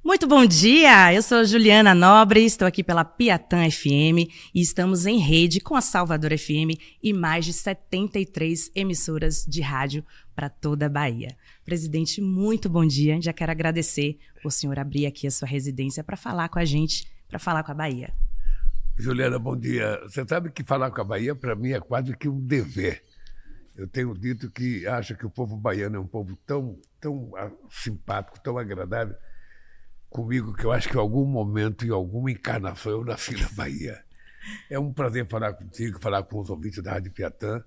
Muito bom dia, eu sou Juliana Nobre, estou aqui pela Piatã FM e estamos em rede com a Salvador FM e mais de 73 emissoras de rádio para toda a Bahia. Presidente, muito bom dia, já quero agradecer por o senhor abrir aqui a sua residência para falar com a gente, para falar com a Bahia. Juliana, bom dia. Você sabe que falar com a Bahia para mim é quase que um dever. Eu tenho dito que acho que o povo baiano é um povo tão simpático, tão agradável comigo, que eu acho que em algum momento, em alguma encarnação, eu nasci na Bahia. É um prazer falar contigo, falar com os ouvintes da Rádio Piatã.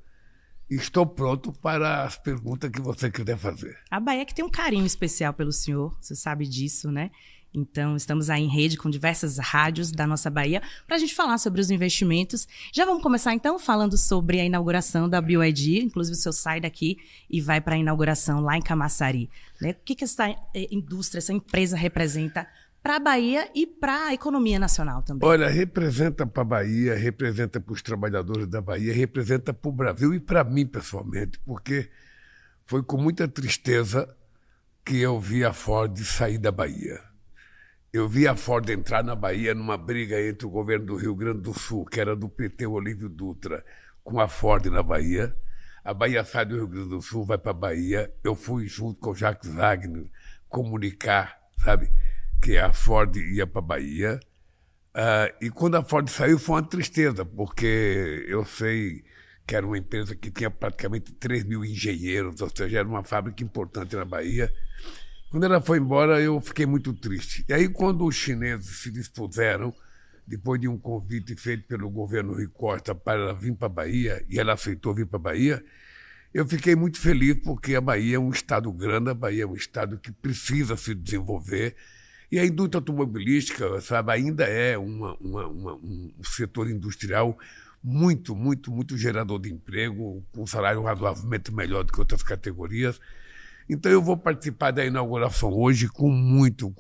E estou pronto para as perguntas que você quiser fazer. A Bahia que tem um carinho especial pelo senhor, você sabe disso, né? Então, estamos aí em rede com diversas rádios da nossa Bahia para a gente falar sobre os investimentos. Já vamos começar, então, falando sobre a inauguração da BYD. Inclusive, o senhor sai daqui e vai para a inauguração lá em Camaçari. Né? O que essa indústria, essa empresa representa para a Bahia e para a economia nacional também? Olha, representa para a Bahia, representa para os trabalhadores da Bahia, representa para o Brasil e para mim, pessoalmente, porque foi com muita tristeza que eu vi a Ford sair da Bahia. Eu vi a Ford entrar na Bahia numa briga entre o governo do Rio Grande do Sul, que era do PT Olívio Dutra, com a Ford na Bahia. A Bahia sai do Rio Grande do Sul, vai para a Bahia. Eu fui junto com o Jacques Wagner comunicar, sabe, que a Ford ia para a Bahia. E quando a Ford saiu foi uma tristeza, porque eu sei que era uma empresa que tinha praticamente 3 mil engenheiros, ou seja, era uma fábrica importante na Bahia. Quando ela foi embora, eu fiquei muito triste. E aí, quando os chineses se dispuseram, depois de um convite feito pelo governo Rui Costa para ela vir para a Bahia, e ela aceitou vir para a Bahia, eu fiquei muito feliz, porque a Bahia é um estado grande, a Bahia é um estado que precisa se desenvolver, e a indústria automobilística, sabe, ainda é um setor industrial muito gerador de emprego, com um salário razoavelmente melhor do que outras categorias. Então eu vou participar da inauguração hoje com muito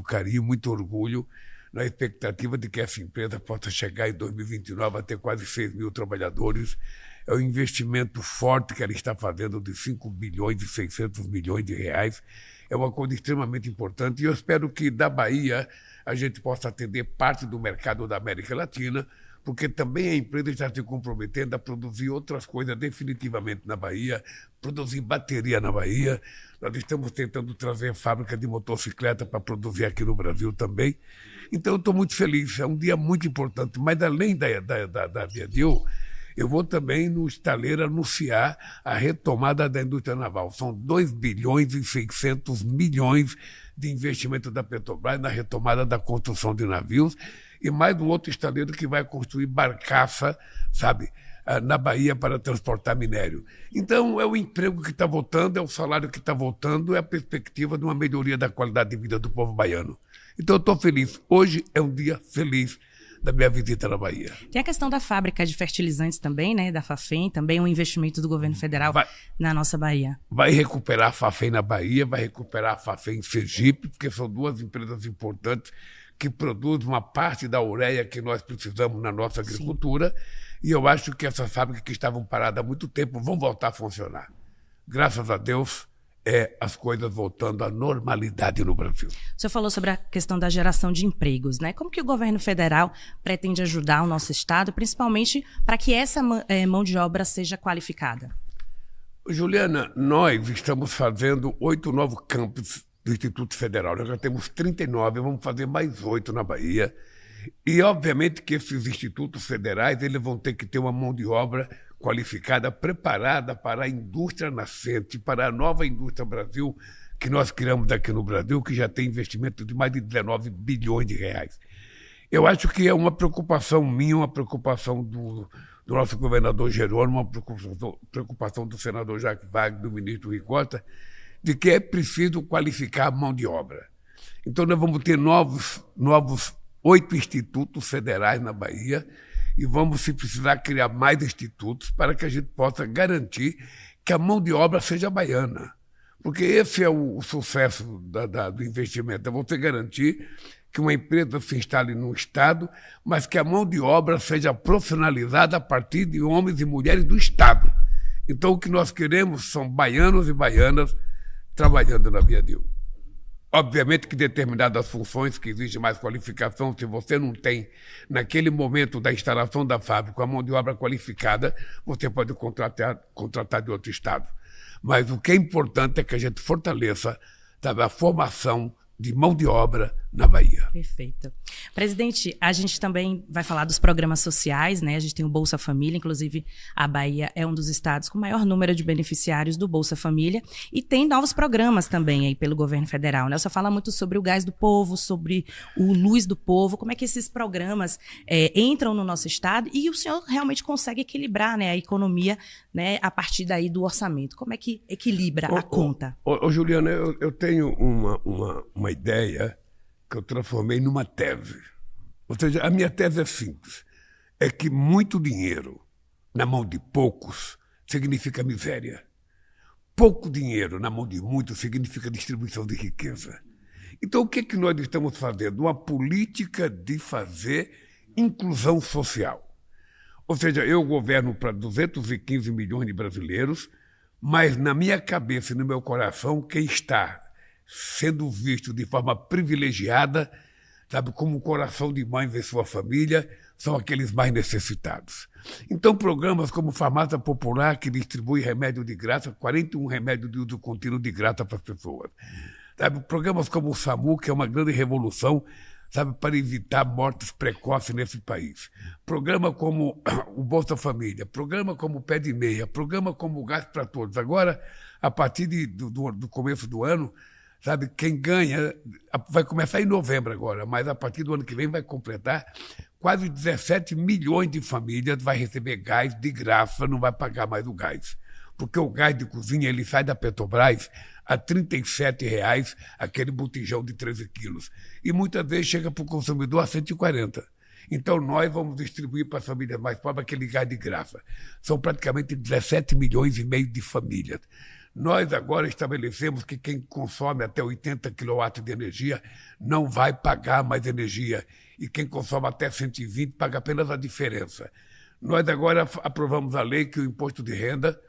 carinho, muito orgulho, na expectativa de que essa empresa possa chegar em 2029 a ter quase 6 mil trabalhadores. É um investimento forte que ela está fazendo de 5 bilhões e 600 milhões de reais. É uma coisa extremamente importante e eu espero que da Bahia a gente possa atender parte do mercado da América Latina, porque também a empresa está se comprometendo a produzir outras coisas definitivamente na Bahia, produzir bateria na Bahia. Nós estamos tentando trazer fábrica de motocicleta para produzir aqui no Brasil também. Então, eu estou muito feliz, é um dia muito importante. Mas, além da Viadil, eu vou também no estaleiro anunciar a retomada da indústria naval. São 2 bilhões e 600 milhões de investimento da Petrobras na retomada da construção de navios, e mais um outro estaleiro que vai construir barcaça, sabe, na Bahia para transportar minério. Então, é o emprego que está voltando, é o salário que está voltando, é a perspectiva de uma melhoria da qualidade de vida do povo baiano. Então, eu estou feliz. Hoje é um dia feliz da minha visita na Bahia. Tem a questão da fábrica de fertilizantes também, né, da Fafem, também um investimento do governo federal na nossa Bahia. Vai recuperar a Fafem na Bahia, vai recuperar a Fafem em Sergipe, porque são duas empresas importantes que produzem uma parte da ureia que nós precisamos na nossa agricultura. Sim. E eu acho que essas fábricas que estavam paradas há muito tempo vão voltar a funcionar. Graças a Deus, as coisas voltando à normalidade no Brasil. O senhor falou sobre a questão da geração de empregos, né? Como que o governo federal pretende ajudar o nosso estado, principalmente para que essa mão de obra seja qualificada? Juliana, nós estamos fazendo 8 novos campos do Instituto Federal. Nós já temos 39, vamos fazer mais 8 na Bahia. E, obviamente, que esses institutos federais eles vão ter que ter uma mão de obra qualificada, preparada para a indústria nascente, para a nova indústria Brasil, que nós criamos aqui no Brasil, que já tem investimento de mais de 19 bilhões de reais. Eu acho que é uma preocupação minha, uma preocupação do nosso governador Jerônimo, uma preocupação do senador Jacques Wagner, do ministro Rui Costa, de que é preciso qualificar a mão de obra. Então, nós vamos ter novos 8 institutos federais na Bahia e vamos, se precisar, criar mais institutos para que a gente possa garantir que a mão de obra seja baiana. Porque esse é o sucesso do investimento, é você garantir que uma empresa se instale num estado, mas que a mão de obra seja profissionalizada a partir de homens e mulheres do estado. Então, o que nós queremos são baianos e baianas trabalhando na Viadil. Obviamente que determinadas funções que exigem mais qualificação, se você não tem, naquele momento da instalação da fábrica, a mão de obra qualificada, você pode contratar de outro estado. Mas o que é importante é que a gente fortaleça, sabe, a formação de mão de obra na Bahia. Perfeito. Presidente, a gente também vai falar dos programas sociais, né? A gente tem o Bolsa Família, inclusive a Bahia é um dos estados com maior número de beneficiários do Bolsa Família, e tem novos programas também aí pelo governo federal, né? Você fala muito sobre o Gás do Povo, sobre o Luz do Povo, como é que esses programas entram no nosso estado e o senhor realmente consegue equilibrar, né, a economia, né, a partir daí do orçamento. Como é que equilibra a conta? Juliana, eu tenho uma ideia que eu transformei numa tese. Ou seja, a minha tese é simples. É que muito dinheiro na mão de poucos significa miséria. Pouco dinheiro na mão de muitos significa distribuição de riqueza. Então, o que é que nós estamos fazendo? Uma política de fazer inclusão social. Ou seja, eu governo para 215 milhões de brasileiros, mas na minha cabeça e no meu coração, quem está sendo visto de forma privilegiada, sabe, como o coração de mãe vê sua família, são aqueles mais necessitados. Então, programas como Farmácia Popular, que distribui remédio de graça, 41 remédios de uso contínuo de graça para as pessoas. Sabe, programas como o SAMU, que é uma grande revolução, sabe, para evitar mortes precoces nesse país. Programa como o Bolsa Família, programa como o Pé de Meia, programa como o Gás para Todos. Agora, a partir do começo do ano, sabe, quem ganha, vai começar em novembro agora, mas a partir do ano que vem vai completar, quase 17 milhões de famílias vai receber gás de graça, não vai pagar mais o gás. Porque o gás de cozinha ele sai da Petrobras a R$ 37,00, aquele botijão de 13 quilos. E muitas vezes chega para o consumidor a 140. Então nós vamos distribuir para as famílias mais pobres aquele gás de graça. São praticamente 17 milhões e meio de famílias. Nós agora estabelecemos que quem consome até 80 kW de energia não vai pagar mais energia. E quem consome até 120 paga apenas a diferença. Nós agora aprovamos a lei que o imposto de renda,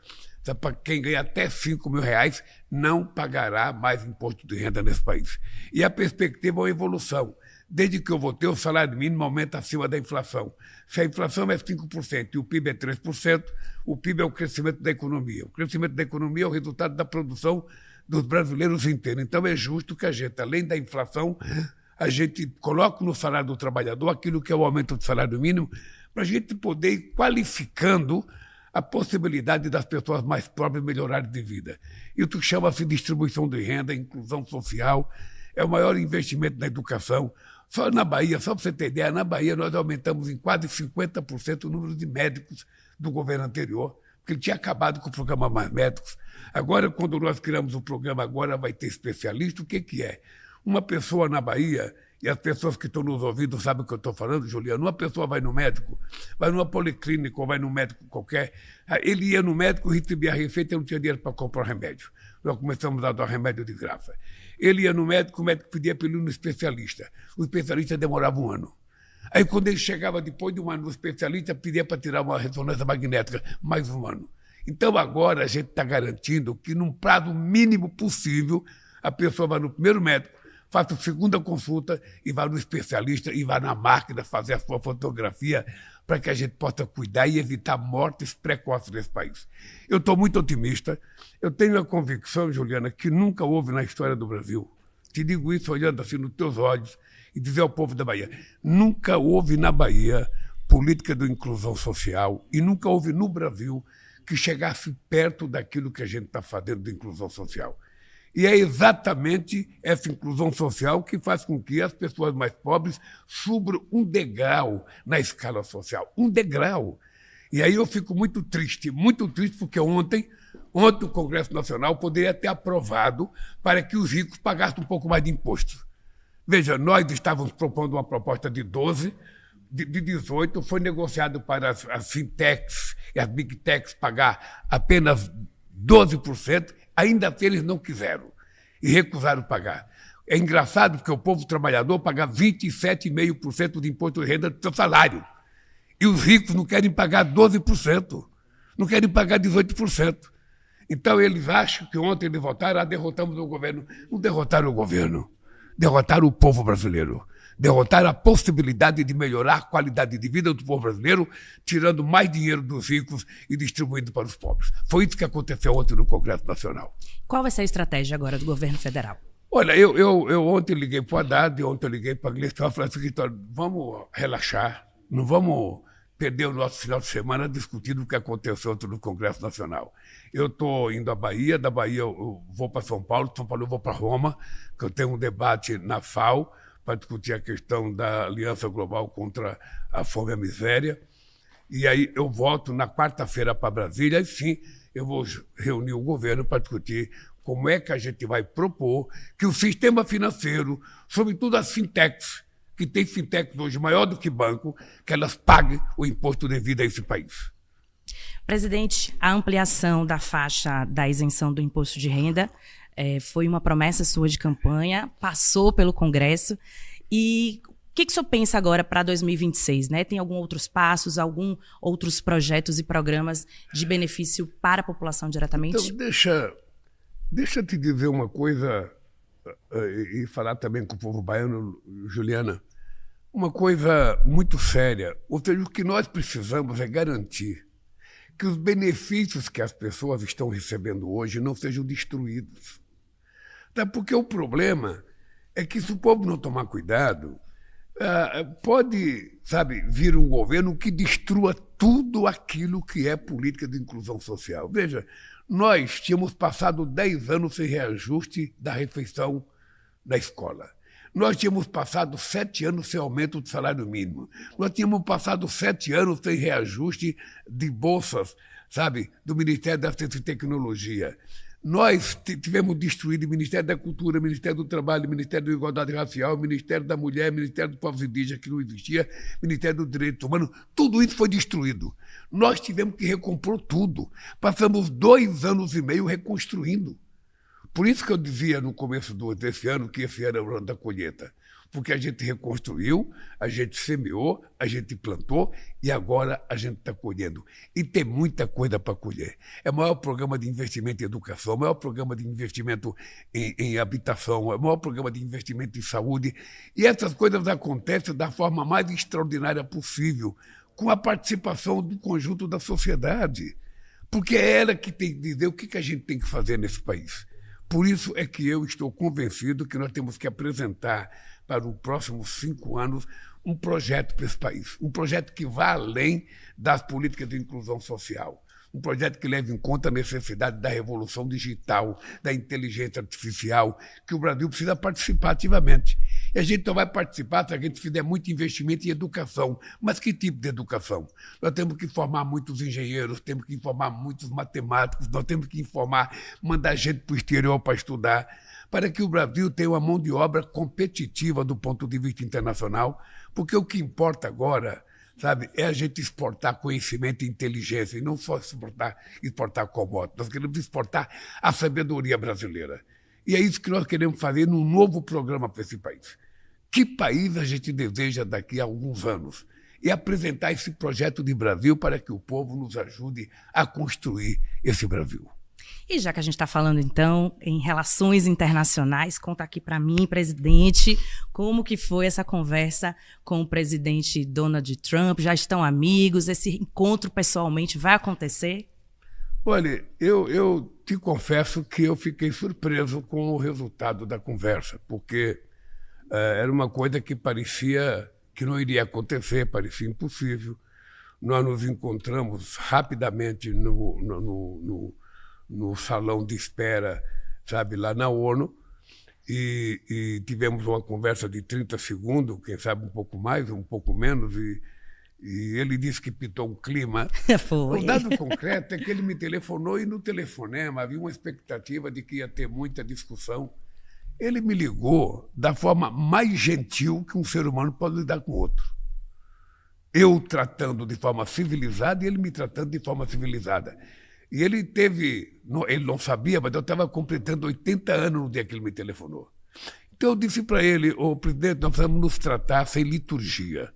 para quem ganha até R$5.000, não pagará mais imposto de renda nesse país. E a perspectiva é uma evolução. Desde que eu votei, o salário mínimo aumenta acima da inflação. Se a inflação é 5% e o PIB é 3%, o PIB é o crescimento da economia. O crescimento da economia é o resultado da produção dos brasileiros inteiros. Então é justo que a gente, além da inflação, a gente coloque no salário do trabalhador aquilo que é o aumento do salário mínimo, para a gente poder ir qualificando a possibilidade das pessoas mais pobres melhorarem de vida. Isso chama-se distribuição de renda, inclusão social, é o maior investimento na educação. Só na Bahia, só para você ter ideia, na Bahia nós aumentamos em quase 50% o número de médicos do governo anterior, porque ele tinha acabado com o programa Mais Médicos. Agora, quando nós criamos o programa Agora Vai Ter Especialista, o que é? Uma pessoa na Bahia, e as pessoas que estão nos ouvindo sabem o que eu estou falando, Juliano, uma pessoa vai no médico, vai numa policlínica ou vai num médico qualquer, ele ia no médico, recebia a receita e não tinha dinheiro para comprar remédio. Nós começamos a dar remédio de graça. Ele ia no médico, o médico pedia para ele ir no especialista. O especialista demorava 1 ano. Aí, quando ele chegava depois de 1 ano no especialista, pedia para tirar uma ressonância magnética, mais 1 ano. Então, agora, a gente está garantindo que, num prazo mínimo possível, a pessoa vai no primeiro médico, faça a segunda consulta e vai no especialista e vai na máquina fazer a sua fotografia para que a gente possa cuidar e evitar mortes precoces nesse país. Eu estou muito otimista. Eu tenho a convicção, Juliana, que nunca houve na história do Brasil, te digo isso olhando assim nos teus olhos e dizer ao povo da Bahia, nunca houve na Bahia política de inclusão social e nunca houve no Brasil que chegasse perto daquilo que a gente está fazendo de inclusão social. E é exatamente essa inclusão social que faz com que as pessoas mais pobres subam um degrau na escala social. Um degrau. E aí eu fico muito triste porque ontem o Congresso Nacional poderia ter aprovado para que os ricos pagassem um pouco mais de imposto. Veja, nós estávamos propondo uma proposta de 12, de 18, foi negociado para as fintechs e as big techs pagar apenas 12%, ainda assim eles não quiseram e recusaram pagar. É engraçado porque o povo trabalhador paga 27,5% de imposto de renda do seu salário. E os ricos não querem pagar 12%, não querem pagar 18%. Então, eles acham que ontem eles votaram, derrotamos o governo. Não derrotaram o governo, derrotaram o povo brasileiro. Derrotaram a possibilidade de melhorar a qualidade de vida do povo brasileiro, tirando mais dinheiro dos ricos e distribuindo para os pobres. Foi isso que aconteceu ontem no Congresso Nacional. Qual vai ser a estratégia agora do governo federal? Olha, eu ontem liguei para o Haddad, ontem eu liguei para a Gleison e falei assim, vamos relaxar, não vamos perder o nosso final de semana discutindo o que aconteceu ontem no Congresso Nacional. Eu estou indo à Bahia, da Bahia eu vou para São Paulo, de São Paulo eu vou para Roma, que eu tenho um debate na FAO para discutir a questão da Aliança Global contra a Fome e a Miséria. E aí eu volto na quarta-feira para Brasília e sim, eu vou reunir o governo para discutir como é que a gente vai propor que o sistema financeiro, sobretudo as fintechs, que tem fintechs hoje maior do que banco, que elas paguem o imposto devido a esse país. Presidente, a ampliação da faixa da isenção do imposto de renda foi uma promessa sua de campanha, passou pelo Congresso. E o que o senhor pensa agora para 2026? Né? Tem alguns outros passos, alguns outros projetos e programas de benefício para a população diretamente? Então, deixa eu te dizer uma coisa e falar também com o povo baiano, Juliana. Uma coisa muito séria. Ou seja, o que nós precisamos é garantir que os benefícios que as pessoas estão recebendo hoje não sejam destruídos. Até porque o problema é que se o povo não tomar cuidado, pode, vir um governo que destrua tudo aquilo que é política de inclusão social. Veja, nós tínhamos passado 10 anos sem reajuste da refeição da escola. Nós tínhamos passado 7 anos sem aumento do salário mínimo. Nós tínhamos passado 7 anos sem reajuste de bolsas, do Ministério da Ciência e Tecnologia. Nós tivemos destruído o Ministério da Cultura, o Ministério do Trabalho, o Ministério da Igualdade Racial, o Ministério da Mulher, o Ministério dos Povos Indígenas, que não existia, o Ministério do Direito Humano. Tudo isso foi destruído. Nós tivemos que recompor tudo. Passamos 2 anos e meio reconstruindo. Por isso que eu dizia no começo desse ano que esse ano é o ano da colheita. Porque a gente reconstruiu, a gente semeou, a gente plantou e agora a gente está colhendo. E tem muita coisa para colher. É o maior programa de investimento em educação, é o maior programa de investimento em habitação, é o maior programa de investimento em saúde. E essas coisas acontecem da forma mais extraordinária possível, com a participação do conjunto da sociedade. Porque é ela que tem que dizer o que a gente tem que fazer nesse país. Por isso é que eu estou convencido que nós temos que apresentar para os próximos 5 anos um projeto para esse país. Um projeto que vá além das políticas de inclusão social. Um projeto que leve em conta a necessidade da revolução digital, da inteligência artificial, que o Brasil precisa participar ativamente. E a gente não vai participar se a gente fizer muito investimento em educação. Mas que tipo de educação? Nós temos que formar muitos engenheiros, temos que formar muitos matemáticos, nós temos que mandar gente para o exterior para estudar, para que o Brasil tenha uma mão de obra competitiva do ponto de vista internacional, porque o que importa agora, é a gente exportar conhecimento e inteligência, e não só exportar commodities. Nós queremos exportar a sabedoria brasileira. E é isso que nós queremos fazer num novo programa para esse país. Que país a gente deseja daqui a alguns anos? E apresentar esse projeto de Brasil para que o povo nos ajude a construir esse Brasil. E já que a gente está falando, então, em relações internacionais, conta aqui para mim, presidente, como que foi essa conversa com o presidente Donald Trump? Já estão amigos? Esse encontro pessoalmente vai acontecer? Olha, eu te confesso que eu fiquei surpreso com o resultado da conversa, porque era uma coisa que parecia que não iria acontecer, parecia impossível. Nós nos encontramos rapidamente no salão de espera, lá na ONU, e tivemos uma conversa de 30 segundos, quem sabe um pouco mais, um pouco menos, e ele disse que pintou um clima. Foi. O dado concreto é que ele me telefonou e no telefonema havia uma expectativa de que ia ter muita discussão. Ele me ligou da forma mais gentil que um ser humano pode lidar com outro. Eu tratando de forma civilizada e ele me tratando de forma civilizada. E ele não sabia, mas eu estava completando 80 anos no dia que ele me telefonou. Então eu disse para ele, presidente, nós precisamos nos tratar sem liturgia.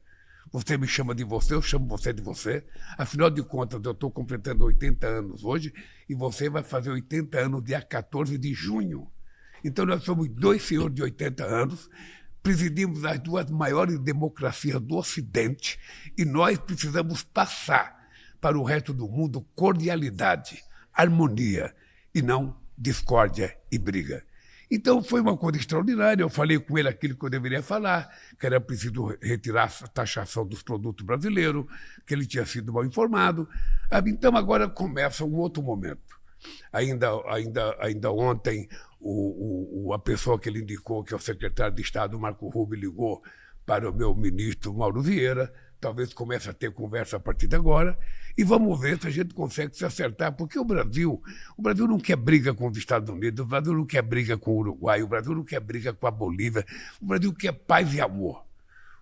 Você me chama de você, eu chamo você de você. Afinal de contas, eu estou completando 80 anos hoje e você vai fazer 80 anos dia 14 de junho. Então, nós somos dois senhores de 80 anos, presidimos as duas maiores democracias do Ocidente e nós precisamos passar para o resto do mundo cordialidade, harmonia e não discórdia e briga. Então, foi uma coisa extraordinária. Eu falei com ele aquilo que eu deveria falar, que era preciso retirar a taxação dos produtos brasileiros, que ele tinha sido mal informado. Então, agora começa um outro momento. Ainda ontem, a pessoa que ele indicou, que é o secretário de Estado, Marco Rubio, ligou para o meu ministro, Mauro Vieira. Talvez comece a ter conversa a partir de agora. E vamos ver se a gente consegue se acertar, porque o Brasil não quer briga com os Estados Unidos, o Brasil não quer briga com o Uruguai, o Brasil não quer briga com a Bolívia, o Brasil quer paz e amor.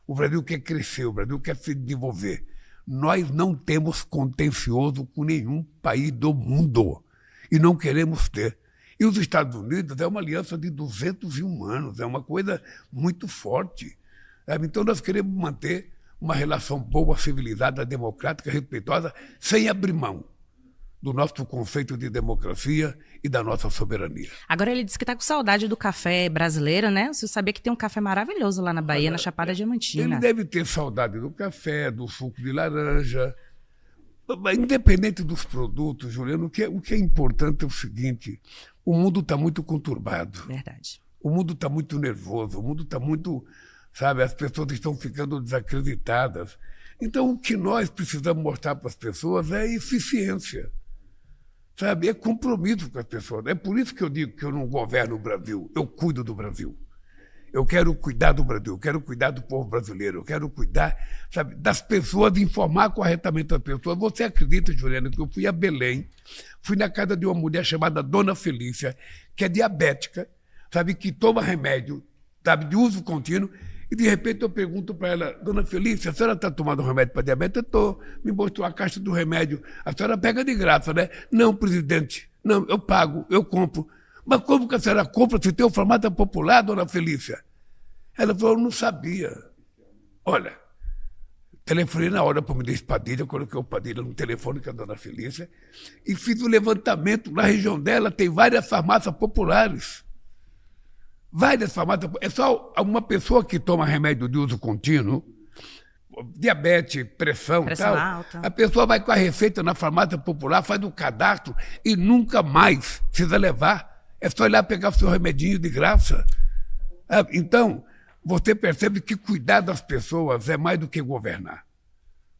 O Brasil quer crescer, o Brasil quer se desenvolver. Nós não temos contencioso com nenhum país do mundo e não queremos ter. E os Estados Unidos é uma aliança de 201 anos, é uma coisa muito forte. Então nós queremos manter uma relação boa, civilizada, democrática, respeitosa, sem abrir mão do nosso conceito de democracia e da nossa soberania. Agora ele disse que está com saudade do café brasileiro, né? Você sabia que tem um café maravilhoso lá na Bahia, na Chapada Diamantina. Ele deve ter saudade do café, do suco de laranja. Independente dos produtos, Juliano, o que é importante é o seguinte: o mundo está muito conturbado. Verdade. O mundo está muito nervoso, o mundo está muito... Sabe, as pessoas estão ficando desacreditadas. Então, o que nós precisamos mostrar para as pessoas é eficiência, sabe? É compromisso com as pessoas. É por isso que eu digo que eu não governo o Brasil, eu cuido do Brasil. Eu quero cuidar do Brasil, eu quero cuidar do povo brasileiro, eu quero cuidar, sabe, das pessoas, informar corretamente as pessoas. Você acredita, Juliana, que eu fui a Belém, fui na casa de uma mulher chamada Dona Felícia, que é diabética, sabe, que toma remédio, sabe, de uso contínuo. E, de repente, eu pergunto para ela: Dona Felícia, a senhora está tomando remédio para diabetes? Eu estou. Me mostrou a caixa do remédio. A senhora pega de graça, né? Não, presidente. Não, eu pago, eu compro. Mas como que a senhora compra se tem o farmácia popular, Dona Felícia? Ela falou: eu não sabia. Olha, telefonei na hora para o ministro Padilha, eu coloquei o Padilha no telefone com a Dona Felícia e fiz o levantamento. Na região dela tem várias farmácias populares. Várias farmácias. É só uma pessoa que toma remédio de uso contínuo, diabetes, pressão tal, alta. A pessoa vai com a receita na farmácia popular, faz o cadastro e nunca mais precisa levar. É só ir lá pegar o seu remedinho de graça. Então, você percebe que cuidar das pessoas é mais do que governar.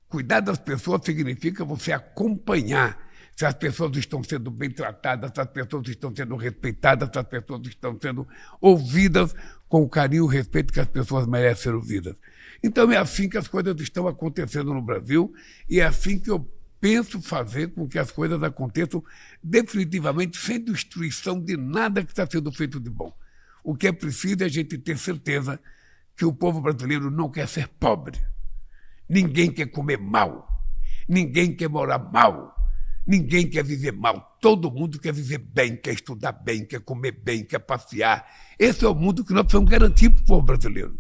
Cuidar das pessoas significa você acompanhar se as pessoas estão sendo bem tratadas, se as pessoas estão sendo respeitadas, se as pessoas estão sendo ouvidas com o carinho e o respeito que as pessoas merecem ser ouvidas. Então é assim que as coisas estão acontecendo no Brasil e é assim que eu penso fazer com que as coisas aconteçam definitivamente sem destruição de nada que está sendo feito de bom. O que é preciso é a gente ter certeza que o povo brasileiro não quer ser pobre. Ninguém quer comer mal. Ninguém quer morar mal. Ninguém quer viver mal, todo mundo quer viver bem, quer estudar bem, quer comer bem, quer passear. Esse é o mundo que nós precisamos garantir para o povo brasileiro.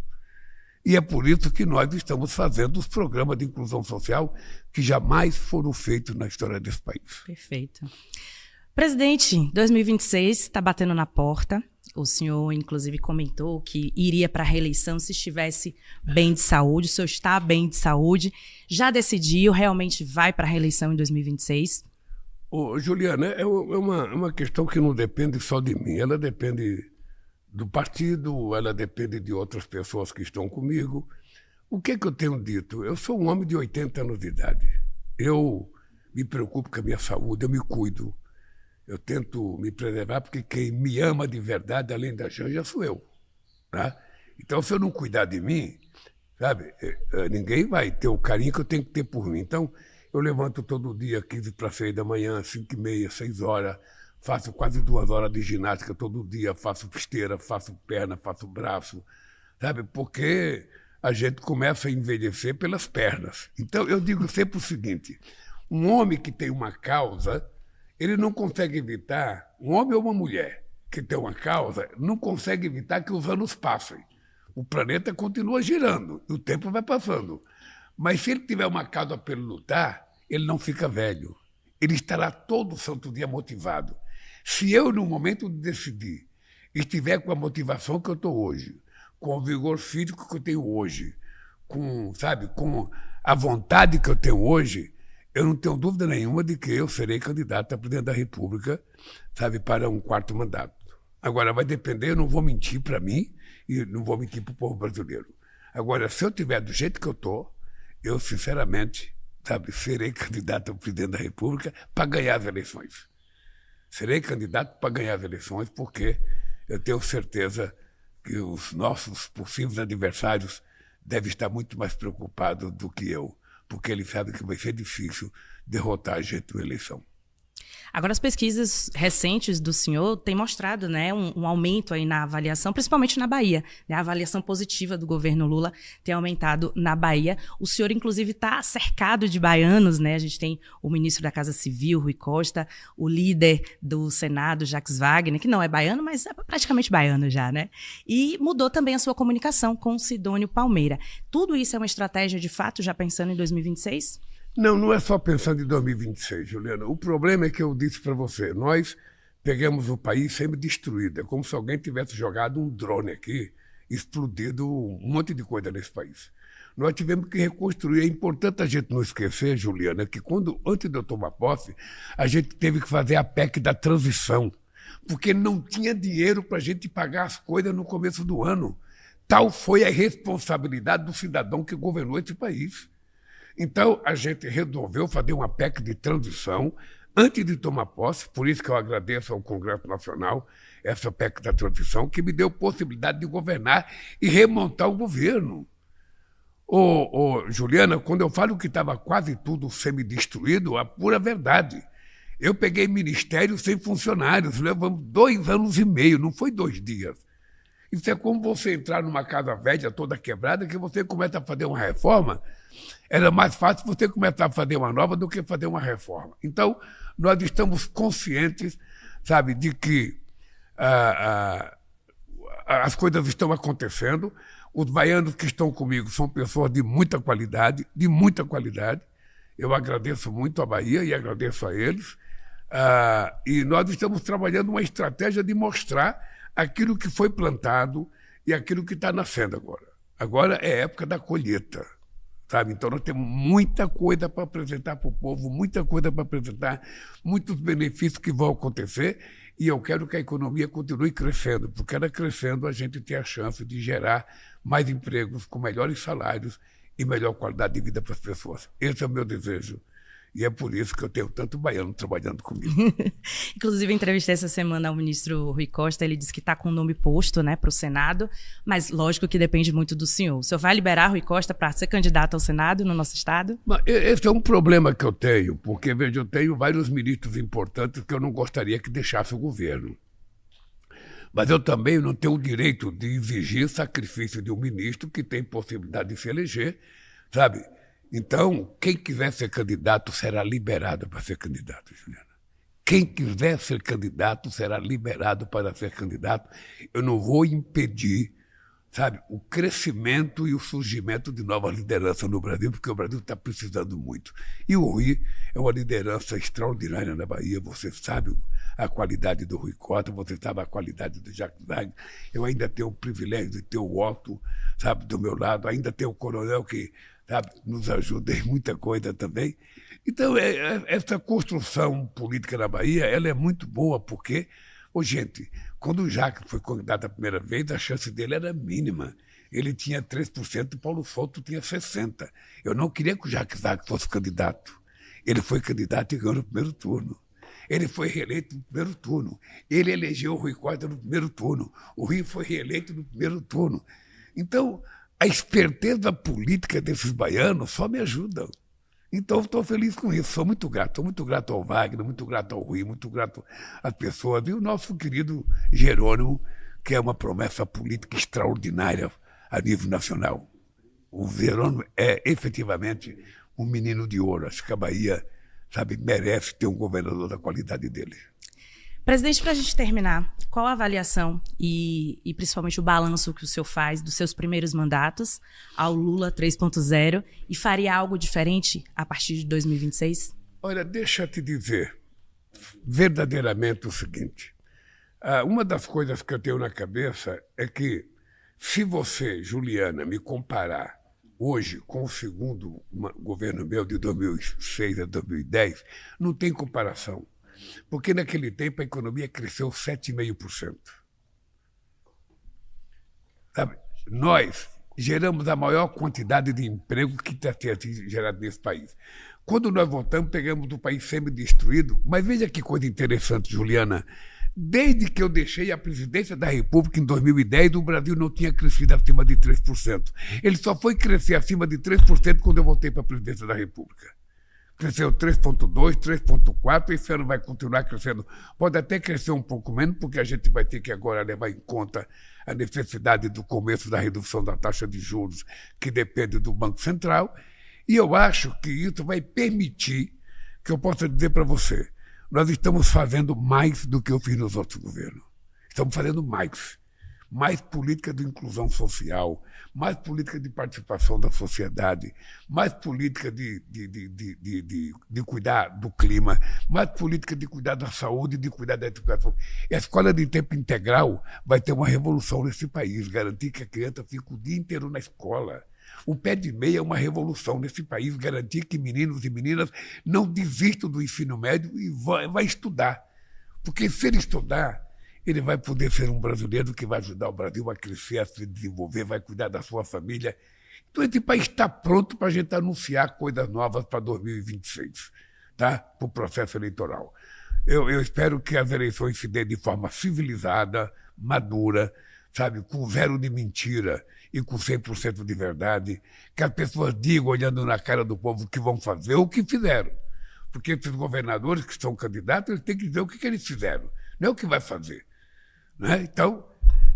E é por isso que nós estamos fazendo os programas de inclusão social que jamais foram feitos na história desse país. Perfeito. Presidente, 2026 está batendo na porta. O senhor, inclusive, comentou que iria para a reeleição se estivesse bem de saúde. O senhor está bem de saúde. Já decidiu, realmente vai para a reeleição em 2026? Juliana, é uma questão que não depende só de mim. Ela depende do partido, ela depende de outras pessoas que estão comigo. O que é que eu tenho dito? Eu sou um homem de 80 anos de idade. Eu me preocupo com a minha saúde, eu me cuido. Eu tento me preservar, porque quem me ama de verdade, além da Janja, sou eu. Tá? Então, se eu não cuidar de mim, sabe, ninguém vai ter o carinho que eu tenho que ter por mim. Então, eu levanto todo dia, 15 para 6 da manhã, 5h30, 6 horas, faço quase 2 horas de ginástica todo dia, faço esteira, faço perna, faço braço, sabe? Porque a gente começa a envelhecer pelas pernas. Então, eu digo sempre o seguinte: um homem que tem uma causa, ele não consegue evitar, um homem ou uma mulher que tem uma causa, não consegue evitar que os anos passem. O planeta continua girando, o tempo vai passando. Mas se ele tiver uma causa para ele lutar, ele não fica velho. Ele estará todo santo dia motivado. Se eu, no momento de decidir, estiver com a motivação que eu estou hoje, com o vigor físico que eu tenho hoje, com a vontade que eu tenho hoje, eu não tenho dúvida nenhuma de que eu serei candidato a presidente da República, para um 4º mandato. Agora, vai depender, eu não vou mentir para mim e não vou mentir para o povo brasileiro. Agora, se eu estiver do jeito que eu estou, eu, sinceramente, serei candidato a presidente da República para ganhar as eleições. Serei candidato para ganhar as eleições porque eu tenho certeza que os nossos possíveis adversários devem estar muito mais preocupados do que eu, porque eles sabem que vai ser difícil derrotar a gente na eleição. Agora, as pesquisas recentes do senhor têm mostrado, né, um aumento aí na avaliação, principalmente na Bahia. Né? A avaliação positiva do governo Lula tem aumentado na Bahia. O senhor, inclusive, está cercado de baianos, né? A gente tem o ministro da Casa Civil, Rui Costa, o líder do Senado, Jacques Wagner, que não é baiano, mas é praticamente baiano já, né? E mudou também a sua comunicação com o Sidônio Palmeira. Tudo isso é uma estratégia, de fato, já pensando em 2026? Não é só pensando em 2026, Juliana. O problema é que eu disse para você, nós pegamos o país sempre destruído. É como se alguém tivesse jogado um drone aqui, explodido um monte de coisa nesse país. Nós tivemos que reconstruir. É importante a gente não esquecer, Juliana, que antes de eu tomar posse, a gente teve que fazer a PEC da transição, porque não tinha dinheiro para a gente pagar as coisas no começo do ano. Tal foi a responsabilidade do cidadão que governou esse país. Então, a gente resolveu fazer uma PEC de transição antes de tomar posse, por isso que eu agradeço ao Congresso Nacional essa PEC da transição, que me deu possibilidade de governar e remontar o governo. Juliana, quando eu falo que estava quase tudo semi-destruído, a pura verdade. Eu peguei ministério sem funcionários, levamos 2 anos e meio, não foi 2 dias. Isso é como você entrar numa casa velha toda quebrada, que você começa a fazer uma reforma. Era mais fácil você começar a fazer uma nova do que fazer uma reforma. Então, nós estamos conscientes, de que as coisas estão acontecendo. Os baianos que estão comigo são pessoas de muita qualidade, de muita qualidade. Eu agradeço muito a Bahia e agradeço a eles. E nós estamos trabalhando uma estratégia de mostrar aquilo que foi plantado e aquilo que está nascendo agora. Agora é época da colheita. Então, nós temos muita coisa para apresentar para o povo, muita coisa para apresentar, muitos benefícios que vão acontecer, e eu quero que a economia continue crescendo, porque ela crescendo a gente tem a chance de gerar mais empregos com melhores salários e melhor qualidade de vida para as pessoas. Esse é o meu desejo. E é por isso que eu tenho tanto baiano trabalhando comigo. Inclusive, eu entrevistei essa semana o ministro Rui Costa, ele disse que está com o nome posto, né, para o Senado, mas lógico que depende muito do senhor. O senhor vai liberar Rui Costa para ser candidato ao Senado no nosso estado? Mas esse é um problema que eu tenho, porque, veja, eu tenho vários ministros importantes que eu não gostaria que deixasse o governo. Mas eu também não tenho o direito de exigir sacrifício de um ministro que tem possibilidade de se eleger, Então, quem quiser ser candidato será liberado para ser candidato, Juliana. Quem quiser ser candidato será liberado para ser candidato. Eu não vou impedir, o crescimento e o surgimento de novas lideranças no Brasil, porque o Brasil está precisando muito. E o Rui é uma liderança extraordinária na Bahia. Você sabe a qualidade do Rui Costa, você sabe a qualidade do Jacques Wagner. Eu ainda tenho o privilégio de ter o Otto, do meu lado. Ainda tenho o coronel que nos ajuda em muita coisa também. Então, essa construção política na Bahia, ela é muito boa, porque, gente, quando o Jacques foi candidato a primeira vez, a chance dele era mínima. Ele tinha 3%, e Paulo Souto tinha 60%. Eu não queria que o Jacques Wagner fosse candidato. Ele foi candidato e ganhou no primeiro turno. Ele foi reeleito no primeiro turno. Ele elegeu o Rui Costa no primeiro turno. O Rui foi reeleito no primeiro turno. Então, a esperteza política desses baianos só me ajuda. Então, estou feliz com isso. Sou muito grato ao Wagner, muito grato ao Rui, muito grato às pessoas. E o nosso querido Jerônimo, que é uma promessa política extraordinária a nível nacional. O Jerônimo é efetivamente um menino de ouro. Acho que a Bahia, merece ter um governador da qualidade dele. Presidente, para a gente terminar, qual a avaliação e principalmente o balanço que o senhor faz dos seus primeiros mandatos ao Lula 3.0 e faria algo diferente a partir de 2026? Olha, deixa eu te dizer verdadeiramente o seguinte. Uma das coisas que eu tenho na cabeça é que se você, Juliana, me comparar hoje com o segundo governo meu de 2006 a 2010, não tem comparação. Porque naquele tempo a economia cresceu 7,5%. Sabe? Nós geramos a maior quantidade de emprego que está sendo gerado nesse país. Quando nós voltamos, pegamos o país semi-destruído. Mas veja que coisa interessante, Juliana. Desde que eu deixei a presidência da República em 2010, o Brasil não tinha crescido acima de 3%. Ele só foi crescer acima de 3% quando eu voltei para a presidência da República. Cresceu 3,2%, 3,4%, esse ano vai continuar crescendo. Pode até crescer um pouco menos, porque a gente vai ter que agora levar em conta a necessidade do começo da redução da taxa de juros, que depende do Banco Central. E eu acho que isso vai permitir que eu possa dizer para você, nós estamos fazendo mais do que eu fiz nos outros governos. Estamos fazendo mais. Mais política de inclusão social, mais política de participação da sociedade, mais política de cuidar do clima, mais política de cuidar da saúde, de cuidar da educação. E a escola de tempo integral vai ter uma revolução nesse país, garantir que a criança fique o dia inteiro na escola. O pé de meia é uma revolução nesse país, garantir que meninos e meninas não desistam do ensino médio e vai estudar. Porque se ele estudar, ele vai poder ser um brasileiro que vai ajudar o Brasil a crescer, a se desenvolver, vai cuidar da sua família. Então, esse país está pronto para a gente anunciar coisas novas para 2026, tá? Para o processo eleitoral. Eu espero que as eleições se dêem de forma civilizada, madura, sabe, com zero de mentira e com 100% de verdade, que as pessoas digam, olhando na cara do povo, o que vão fazer ou o que fizeram. Porque esses governadores que são candidatos, eles têm que dizer o que eles fizeram, não é o que vai fazer. Né? Então,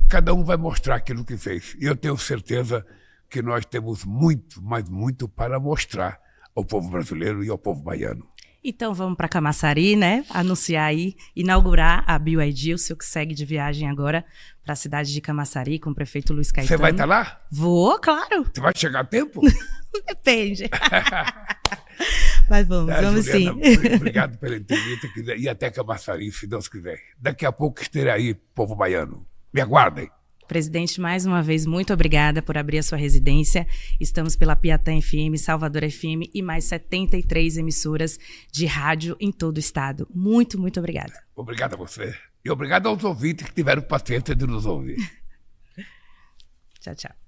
cada um vai mostrar aquilo que fez. E eu tenho certeza que nós temos muito, mas muito para mostrar ao povo brasileiro e ao povo baiano. Então vamos para Camaçari, né? Anunciar aí, inaugurar a BioID, o senhor que segue de viagem agora para a cidade de Camaçari com o prefeito Luiz Caetano. Você vai estar lá? Vou, claro. Você vai chegar a tempo? Depende. Mas vamos Juliana, sim. Obrigado pela entrevista e até Camaçari, se Deus quiser. Daqui a pouco estarei aí, povo baiano. Me aguardem. Presidente, mais uma vez, muito obrigada por abrir a sua residência. Estamos pela Piatã FM, Salvador FM e mais 73 emissoras de rádio em todo o estado. Muito, muito obrigada. Obrigado a você. E obrigado aos ouvintes que tiveram paciência de nos ouvir. Tchau, tchau.